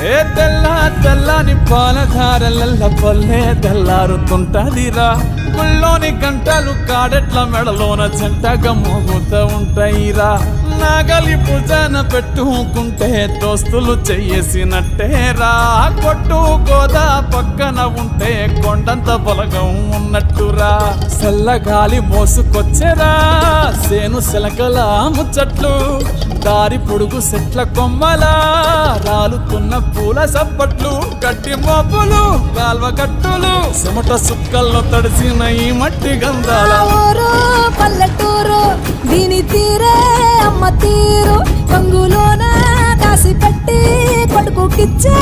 ఏ తెల్లని పాలధారలల్ల పల్లె తెల్లారుతుంటదిరా గుళ్ళోని గంటలు కాడెట్ల మెడలోన చెంటగా మోగుతూ ఉంటాయిరా నాగలి భుజాన పెట్టుకుంటే దోస్తులు చెయ్యేసినట్టేరా కొట్టు గోదా పక్కన ఉంటే కొండంత బలగం ఉన్నట్టురా చల్లగాలి మోసుకొచ్చేరా సేను శిలకల ముచ్చట్లు దారి పొడుగు చెట్ల కొమ్మలా రాలుతున్న పూల సప్పట్లు గట్టి మోపులు కాల్వ గట్టులు చెమట సుక్కల్లో తడిసిన ఈ మట్టి గంధాల పల్లెటూరు దీని తీరే అమ్మ తీరు పంగులోన దాసి పెట్టి కొడుకుకిచ్చే